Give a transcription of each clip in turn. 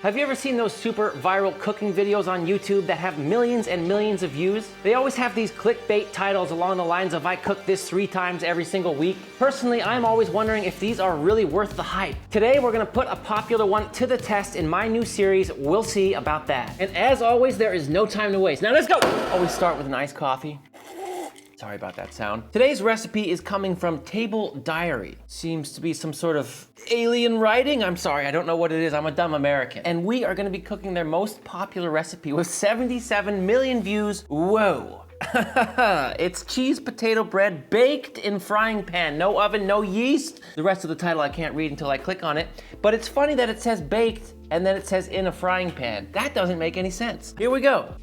Have you ever seen those super viral cooking videos on YouTube that have millions and millions of views? They always have these clickbait titles along the lines of "I cook this 3 times every single week." Personally, I'm always wondering if these are really worth the hype. Today, we're gonna put a popular one to the test in my new series, We'll See About That. And as always, there is no time to waste. Now let's go! Always start with an iced coffee. Sorry about that sound. Today's recipe is coming from Table Diary. Seems to be some sort of alien writing. I'm sorry, I don't know what it is. I'm a dumb American. And we are gonna be cooking their most popular recipe with 77 million views. Whoa. It's cheese potato bread baked in frying pan. No oven, no yeast. The rest of the title I can't read until I click on it. But it's funny that it says baked and then it says in a frying pan. That doesn't make any sense. Here we go.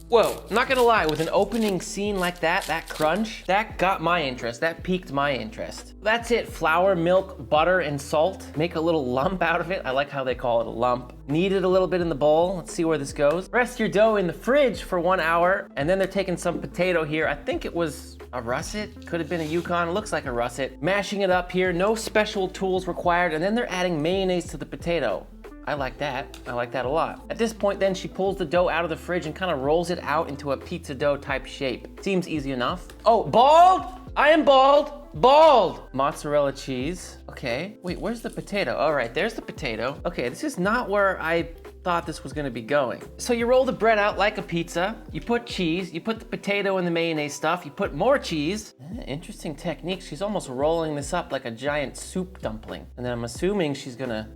Whoa, I'm not gonna lie, with an opening scene like that crunch, that got my interest, that piqued my interest. That's it, flour, milk, butter, and salt. Make a little lump out of it. I like how they call it a lump. Knead it a little bit in the bowl. Let's see where this goes. Rest your dough in the fridge for 1 hour, and then they're taking some potato here. I think it was a russet, could have been a Yukon, looks like a russet. Mashing it up here, no special tools required, and then they're adding mayonnaise to the potato. I like that a lot. At this point then, she pulls the dough out of the fridge and kind of rolls it out into a pizza dough type shape. Seems easy enough. Oh, bald? I am bald. Bald! Mozzarella cheese. Okay, wait, where's the potato? All right, there's the potato. Okay, this is not where I thought this was gonna be going. So you roll the bread out like a pizza, you put cheese, you put the potato and the mayonnaise stuff, you put more cheese. Interesting technique. She's almost rolling this up like a giant soup dumpling. And then I'm assuming she's gonna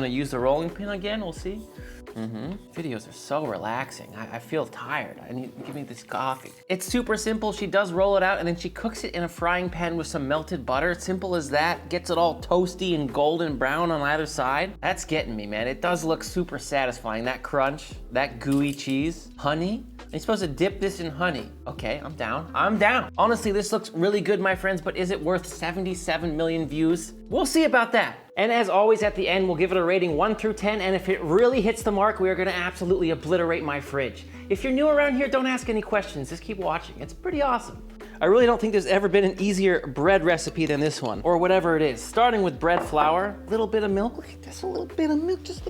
use the rolling pin again, we'll see. Videos are so relaxing. I feel tired. Give me this coffee. It's super simple. She does roll it out and then she cooks it in a frying pan with some melted butter. Simple as that. Gets it all toasty and golden brown on either side. That's getting me, man. It does look super satisfying. That crunch, that gooey cheese. Honey? You're supposed to dip this in honey. Okay, I'm down. I'm down. Honestly, this looks really good, my friends, but is it worth 77 million views? We'll see about that. And as always, at the end, we'll give it a rating 1 through 10, and if it really hits the mark, we are gonna absolutely obliterate my fridge. If you're new around here, don't ask any questions, just keep watching. It's pretty awesome. I really don't think there's ever been an easier bread recipe than this one, or whatever it is. Starting with bread flour, little bit of milk. Look at this, a little bit of milk, just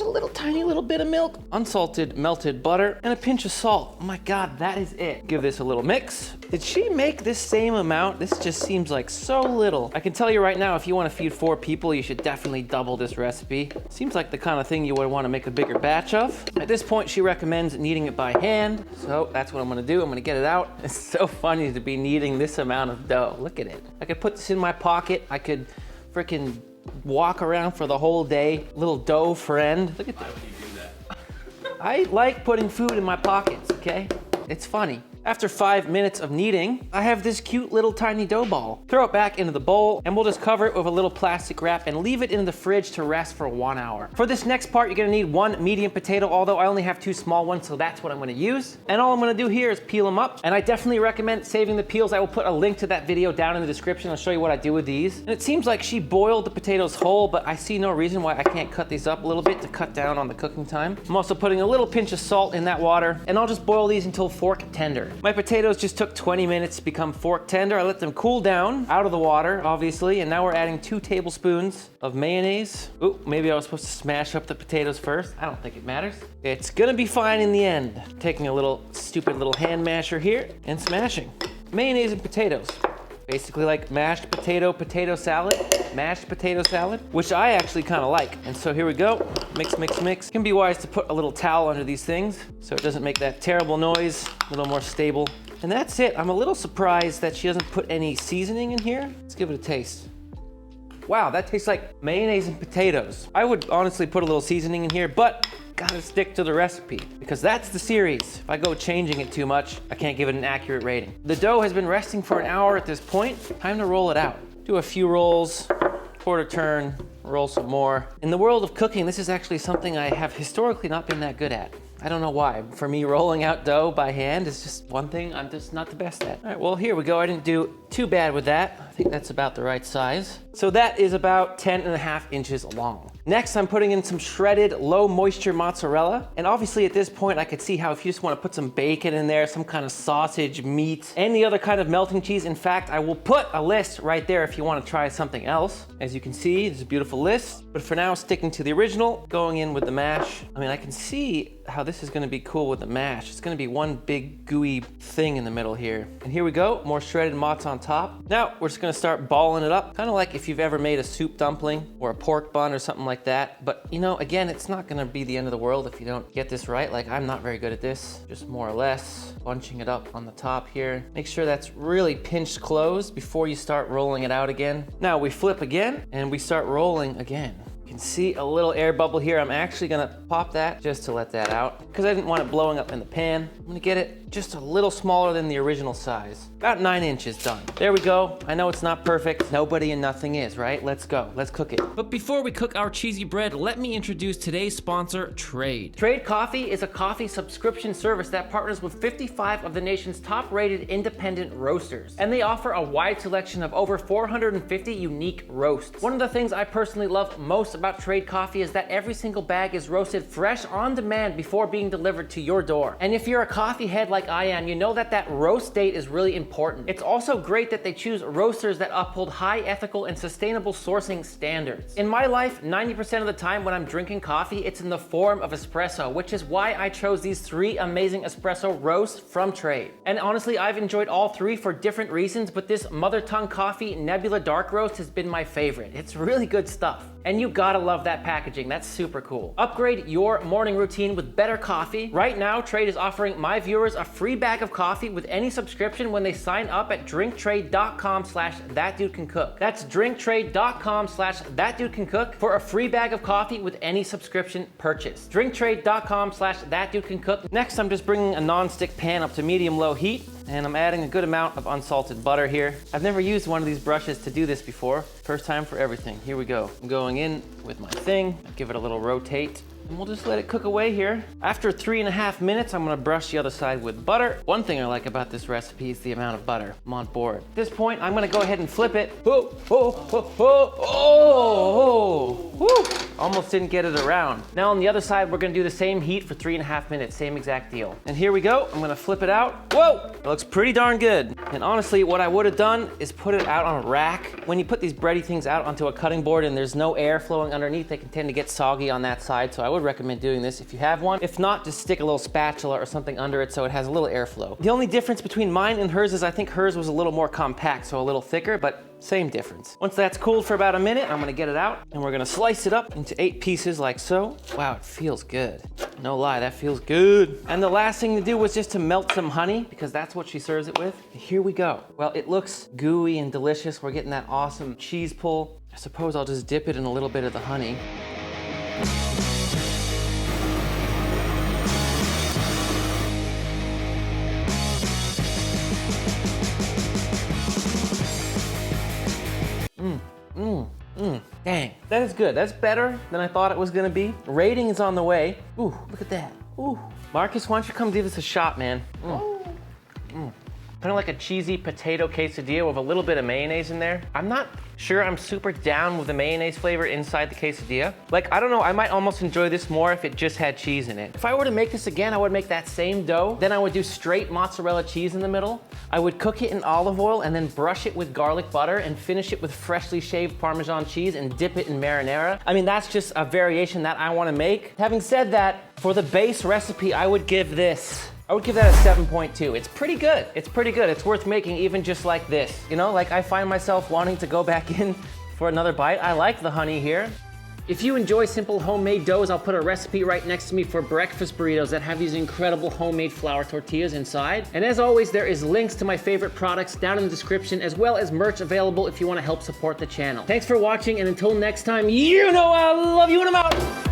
a little tiny little bit of milk. Unsalted melted butter, and a pinch of salt. Oh my God, that is it. Give this a little mix. Did she make this same amount? This just seems like so little. I can tell you right now, if you want to feed 4 people, you should definitely double this recipe. Seems like the kind of thing you would want to make a bigger batch of. At this point, she recommends kneading it by hand. So that's what I'm gonna do. I'm gonna get it out. It's so funny to be kneading this amount of dough. Look at it. I could put this in my pocket. I could freaking walk around for the whole day. Little dough friend. Look at that. Why would you do that? I like putting food in my pockets, okay? It's funny. After 5 minutes of kneading, I have this cute little tiny dough ball. Throw it back into the bowl, and we'll just cover it with a little plastic wrap and leave it in the fridge to rest for 1 hour. For this next part, you're gonna need 1 medium potato, although I only have 2 small ones, so that's what I'm gonna use. And all I'm gonna do here is peel them up, and I definitely recommend saving the peels. I will put a link to that video down in the description. I'll show you what I do with these. And it seems like she boiled the potatoes whole, but I see no reason why I can't cut these up a little bit to cut down on the cooking time. I'm also putting a little pinch of salt in that water, and I'll just boil these until fork tender. My potatoes just took 20 minutes to become fork tender. I let them cool down out of the water, obviously, and now we're adding 2 tablespoons of mayonnaise. Ooh, maybe I was supposed to smash up the potatoes first. I don't think it matters. It's gonna be fine in the end. Taking a little stupid little hand masher here and smashing. Mayonnaise and potatoes. Basically like mashed potato salad, which I actually kind of like. And so here we go, mix, mix, mix. Can be wise to put a little towel under these things so it doesn't make that terrible noise, a little more stable. And that's it. I'm a little surprised that she doesn't put any seasoning in here. Let's give it a taste. Wow, that tastes like mayonnaise and potatoes. I would honestly put a little seasoning in here, but gotta stick to the recipe because that's the series. If I go changing it too much, I can't give it an accurate rating. The dough has been resting for an hour at this point. Time to roll it out. Do a few rolls, quarter turn, roll some more. In the world of cooking, this is actually something I have historically not been that good at. I don't know why. For me, rolling out dough by hand is just one thing I'm just not the best at. All right, well, here we go. I didn't do too bad with that. I think that's about the right size. So that is about 10.5 inches long. Next, I'm putting in some shredded low moisture mozzarella. And obviously at this point, I could see how if you just want to put some bacon in there, some kind of sausage, meat, any other kind of melting cheese. In fact, I will put a list right there if you want to try something else. As you can see, there's a beautiful list. But for now, sticking to the original, going in with the mash. I mean, I can see how this is going to be cool with the mash. It's going to be one big gooey thing in the middle here. And here we go, more shredded mozz on top. Now we're just going to start balling it up, kind of like if you've ever made a soup dumpling or a pork bun or something like that. But you know, again, it's not going to be the end of the world if you don't get this right. Like, I'm not very good at this. Just more or less bunching it up on the top here. Make sure that's really pinched closed before you start rolling it out again. Now we flip again and we start rolling again. You can see a little air bubble here. I'm actually gonna pop that just to let that out because I didn't want it blowing up in the pan. I'm gonna get it just a little smaller than the original size. About 9 inches done. There we go. I know it's not perfect. Nobody and nothing is, right? Let's go. Let's cook it. But before we cook our cheesy bread, let me introduce today's sponsor, Trade. Trade Coffee is a coffee subscription service that partners with 55 of the nation's top-rated independent roasters. And they offer a wide selection of over 450 unique roasts. One of the things I personally love most about Trade Coffee is that every single bag is roasted fresh on demand before being delivered to your door. And if you're a coffee head like I am, you know that that roast date is really important. It's also great that they choose roasters that uphold high ethical and sustainable sourcing standards. In my life, 90% of the time when I'm drinking coffee, it's in the form of espresso, which is why I chose these 3 amazing espresso roasts from Trade. And honestly, I've enjoyed all 3 for different reasons, but this Mother Tongue Coffee Nebula Dark Roast has been my favorite. It's really good stuff. And you gotta love that packaging. That's super cool. Upgrade your morning routine with better coffee. Right now, Trade is offering my viewers a free bag of coffee with any subscription when they sign up at drinktrade.com/ThatDudeCanCook. That's drinktrade.com/ThatDudeCanCook for a free bag of coffee with any subscription purchase. drinktrade.com/ThatDudeCanCook. Next, I'm just bringing a non-stick pan up to medium-low heat, and I'm adding a good amount of unsalted butter here. I've never used one of these brushes to do this before. First time for everything. Here we go. I'm going in with my thing. Give it a little rotate. And we'll just let it cook away here. After 3.5 minutes, I'm gonna brush the other side with butter. One thing I like about this recipe is the amount of butter. I'm on board. At this point, I'm gonna go ahead and flip it. Oh, oh, oh, oh, oh, oh. Almost didn't get it around. Now on the other side, we're gonna do the same heat for 3.5 minutes, same exact deal. And here we go, I'm gonna flip it out. Whoa, it looks pretty darn good. And honestly, what I would have done is put it out on a rack. When you put these bready things out onto a cutting board and there's no air flowing underneath, they can tend to get soggy on that side. So I would recommend doing this if you have one. If not, just stick a little spatula or something under it so it has a little airflow. The only difference between mine and hers is I think hers was a little more compact, so a little thicker, but same difference. Once that's cooled for about a minute, I'm gonna get it out and we're gonna slice it up into 8 pieces like so. Wow, it feels good. No lie, that feels good. And the last thing to do was just to melt some honey because that's what she serves it with. Here we go. Well, it looks gooey and delicious. We're getting that awesome cheese pull. I suppose I'll just dip it in a little bit of the honey. Dang, that is good. That's better than I thought it was gonna be. Rating is on the way. Ooh, look at that. Ooh. Marcus, why don't you come give this a shot, man? Kind of like a cheesy potato quesadilla with a little bit of mayonnaise in there. I'm not sure I'm super down with the mayonnaise flavor inside the quesadilla. Like, I don't know, I might almost enjoy this more if it just had cheese in it. If I were to make this again, I would make that same dough. Then I would do straight mozzarella cheese in the middle. I would cook it in olive oil and then brush it with garlic butter and finish it with freshly shaved Parmesan cheese and dip it in marinara. I mean, that's just a variation that I wanna make. Having said that, for the base recipe, I would give that a 7.2. It's pretty good. It's pretty good. It's worth making even just like this. You know, like I find myself wanting to go back in for another bite. I like the honey here. If you enjoy simple homemade doughs, I'll put a recipe right next to me for breakfast burritos that have these incredible homemade flour tortillas inside. And as always, there is links to my favorite products down in the description, as well as merch available if you want to help support the channel. Thanks for watching, and until next time, you know I love you and I'm out.